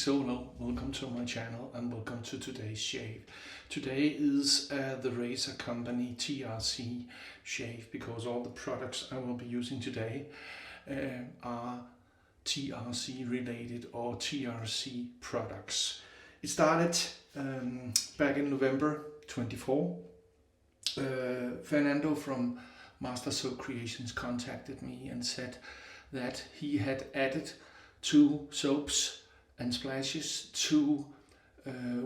Sigsolo. Welcome to my channel and welcome to today's shave. Today is the razor company Tlc shave, because all the products I will be using today are TRC related or TRC products. It started back in November 24. Fernando from Master Soap Creations contacted me and said that he had added 2 soaps and splashes to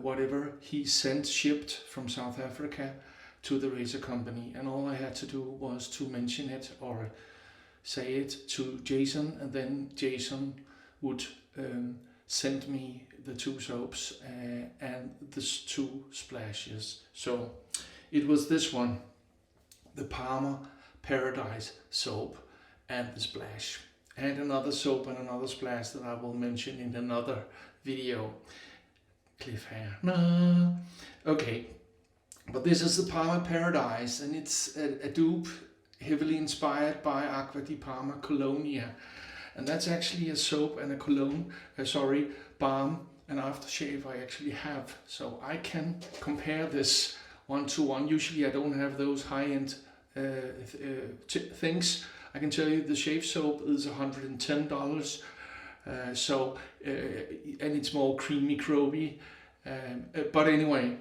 whatever he shipped from South Africa to the razor company, and all I had to do was to mention it or say it to Jason, and then Jason would send me the 2 soaps and the 2 splashes. So it was this one, the Parma Paradise soap and the splash, and another soap and another splash that I will mention in another video. Cliffhanger. No. Okay, but this is the Parma Paradise, and it's a dupe heavily inspired by Acqua di Parma Colonia, and that's actually a soap and a cologne, balm and aftershave I actually have, so I can compare this 1 to 1. Usually I don't have those high-end things. I can tell you the shave soap is $110, and it's more creamy, croby. But anyway,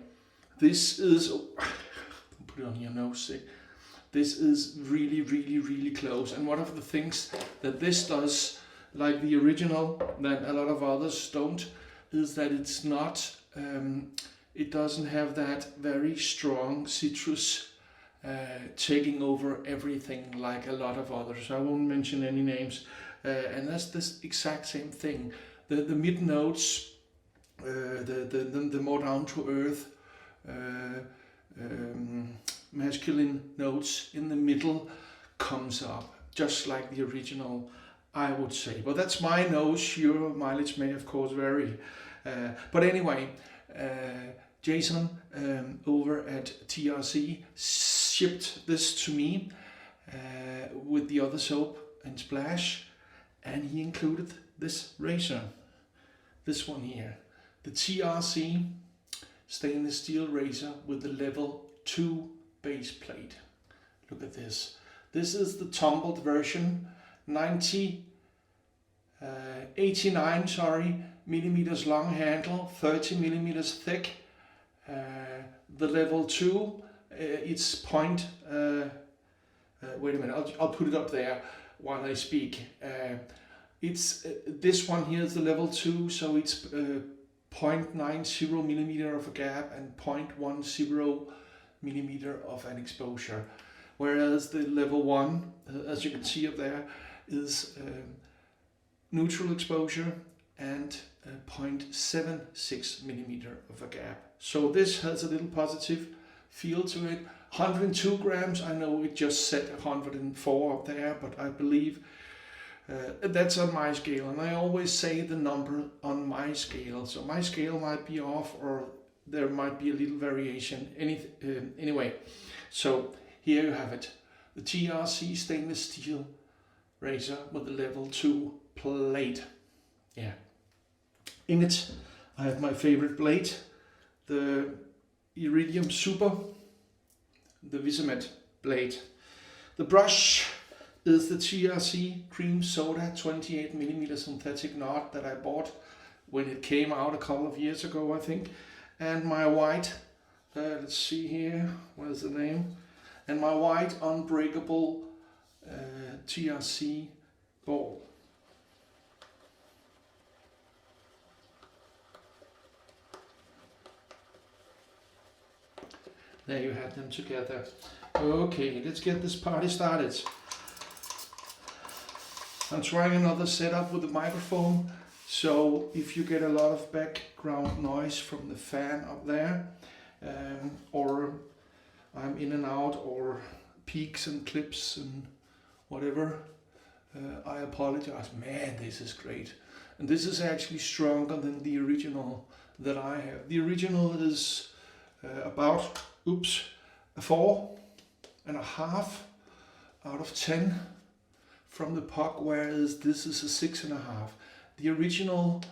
this is put it on your nose. See? This is really close. And one of the things that this does, like the original, that a lot of others don't, is that it's not. It doesn't have that very strong citrus taking over everything like a lot of others. I won't mention any names, and that's this exact same thing. The mid notes, the more down to earth, masculine notes in the middle comes up, just like the original, I would say. But that's my nose. Your mileage may of course vary. But anyway, Jason over at TRC shipped this to me with the other soap and splash, and he included this razor, this one here, the TRC stainless steel razor with the level 2 base plate. Look at this. This is the tumbled version, 89 millimeters long handle, 30 millimeters thick. The level 2, it's point. Wait a minute, I'll put it up there while I speak. It's this one here is the level 2, so it's 0.90 millimeter of a gap and 0.10 millimeter of an exposure, whereas the level 1, as you can see up there, is neutral exposure and 0.76 millimeter of a gap. So this has a little positive feel to it. 102 grams, I know it just said 104 up there, but I believe that's on my scale, and I always say the number on my scale, so my scale might be off or there might be a little variation. Anyway, so here you have it, the TRC stainless steel razor with the level 2 plate. Yeah. In it, I have my favorite blade, the Iridium Super, the Wizamet blade. The brush is the TRC Cream Soda 28 millimeter synthetic knot that I bought when it came out a couple of years ago, I think. And my white, let's see here, what is the name? And my white Unbreakable TRC ball. There you have them together. Okay, let's get this party started. I'm trying another setup with the microphone, so if you get a lot of background noise from the fan up there, or I'm in and out, or peaks and clips and whatever, I apologize. Man, this is great. And this is actually stronger than the original that I have. The original is about a 4.5 out of 10 from the puck, whereas this is a 6.5. The original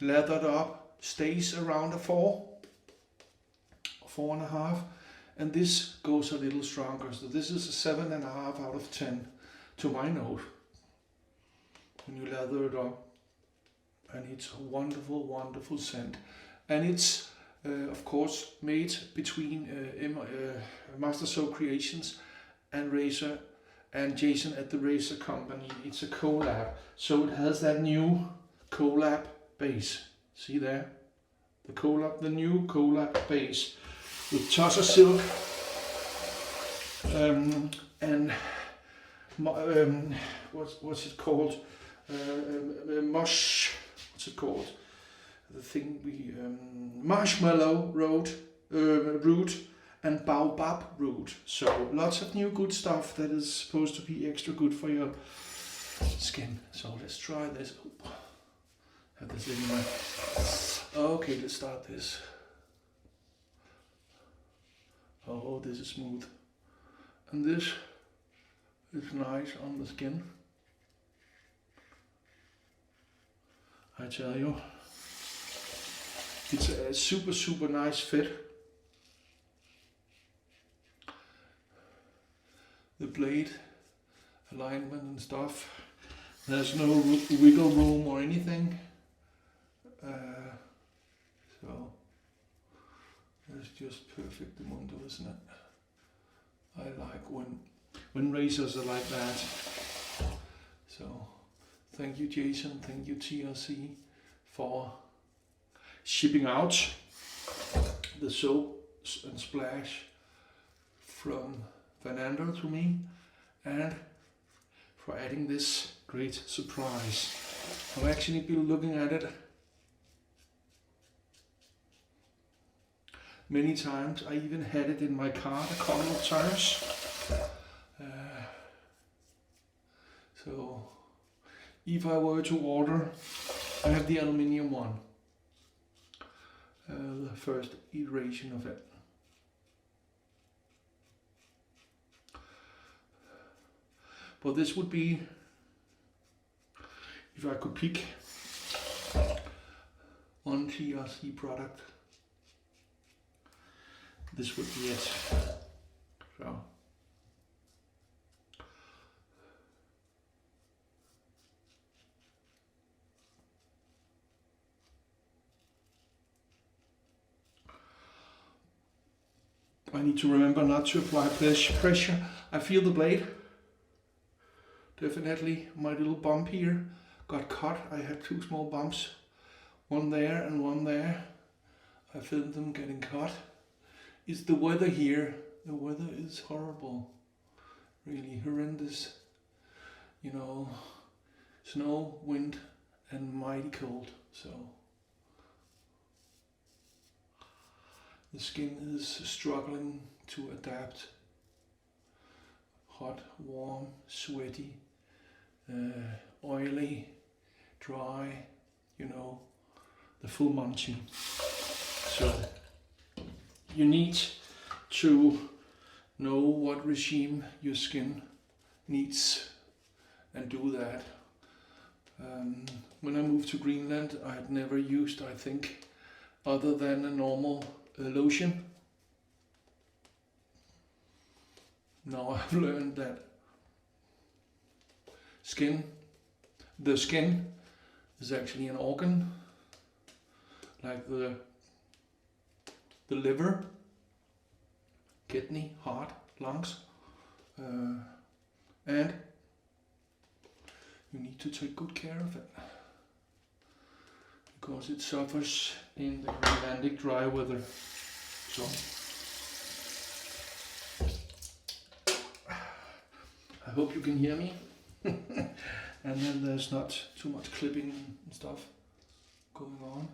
lathered up, stays around a 4, 4.5, and this goes a little stronger. So this is a 7.5 out of 10 to my nose when you lather it up, and it's a wonderful, wonderful scent, and it's of course made between Master Soap Creations and Razor and Jason at the Razor Company. It's a collab, so it has that new collab base. See there, the new collab base with Tlc silk and what's it called? What's it called? The thing we marshmallow root and baobab root. So lots of new good stuff that is supposed to be extra good for your skin. So let's try this. Oh, have this in my. Okay, let's start this. Oh, this is smooth, and this is nice on the skin. I tell you, it's a super, super nice fit. The blade alignment and stuff, there's no wiggle room or anything. So it's just perfect, the mundo, isn't it? I like when razors are like that. So thank you, Jason, thank you, TLC, for shipping out the soap and splash from Fernando to me, and for adding this great surprise. I've actually been looking at it many times. I even had it in my cart a couple of times. So if I were to order, I have the aluminium one, the first iteration of it. But this would be, if I could pick one TLC product, this would be it. So I need to remember not to apply pressure. I feel the blade. Definitely my little bump here got cut. I had 2 small bumps, one there and one there. I filmed them getting cut. It's the weather here. The weather is horrible, really horrendous. You know, snow, wind, and mighty cold. So the skin is struggling to adapt. Hot, warm, sweaty, oily, dry, you know, the full Monty. So you need to know what regime your skin needs and do that. When I moved to Greenland, I had never used, I think, other than a normal lotion. Now I've learned that the skin is actually an organ, like the liver, kidney, heart, lungs, and you need to take good care of it because it suffers in the Greenlandic dry weather. So I hope you can hear me. And then there's not too much clipping and stuff going on.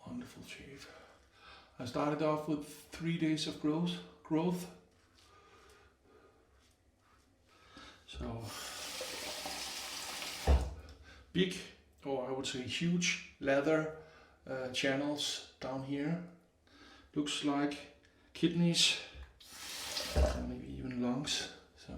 Wonderful shave. I started off with 3 days of growth. So big, or I would say huge leather channels down here. Looks like kidneys, and maybe even lungs. So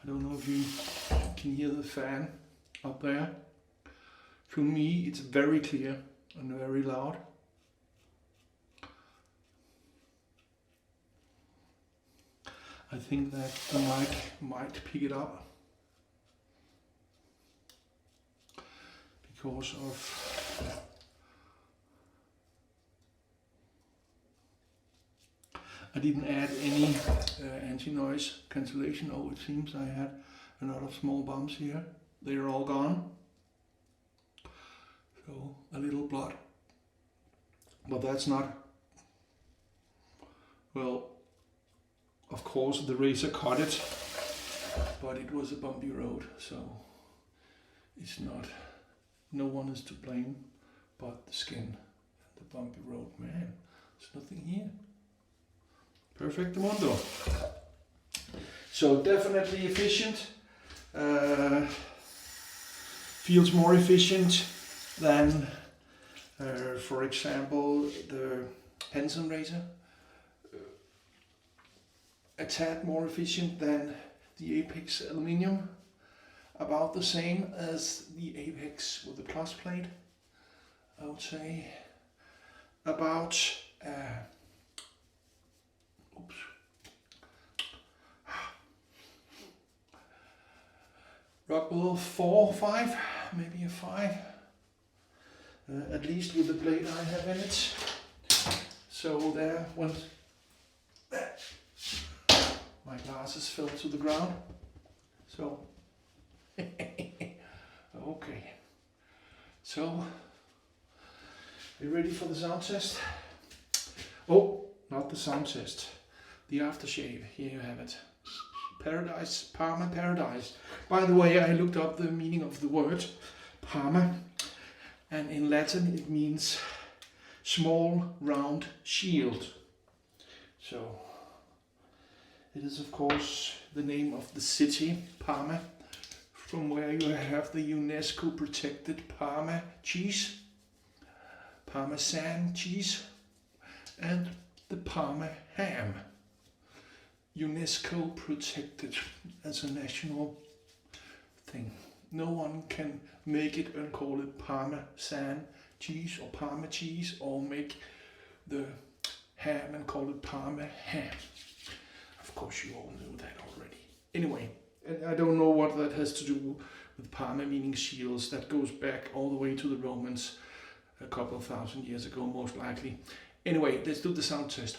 I don't know if you can hear the fan up there. To me, it's very clear and very loud. I think that the mic might pick it up because of I didn't add any anti-noise cancellation. Oh, it seems I had a lot of small bumps here. They're all gone. So a little blood. But that's not, well, of course the razor cut it, but it was a bumpy road, so it's not, no one is to blame but the skin and the bumpy road. Man, there's nothing here. Perfect mundo. So definitely efficient. Feels more efficient than, for example, the Henson razor. A tad more efficient than the Apex aluminum. About the same as the Apex with the plus plate. I would say about Rockwell 4, 5, maybe a 5, at least with the blade I have in it. So there went, my glasses fell to the ground. So, okay. So, you ready for the sound test? Oh, not the sound test. The aftershave, here you have it. Paradise, Parma Paradise. By the way, I looked up the meaning of the word Parma, and in Latin it means small round shield. So it is of course the name of the city, Parma, from where you have the UNESCO protected Parma cheese, Parmesan cheese, and the Parma ham. UNESCO protected as a national thing. No one can make it and call it Parmesan cheese or Parma cheese, or make the ham and call it Parma ham. Of course you all knew that already. Anyway, I don't know what that has to do with Parma meaning shields. That goes back all the way to the Romans a couple of thousand years ago, most likely. Anyway, let's do the sound test.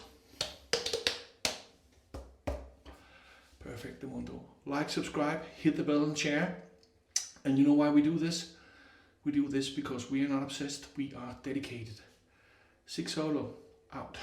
Perfect mundo. Like, subscribe, hit the bell and share. And you know why we do this? We do this because we are not obsessed, we are dedicated. Sigsolo out.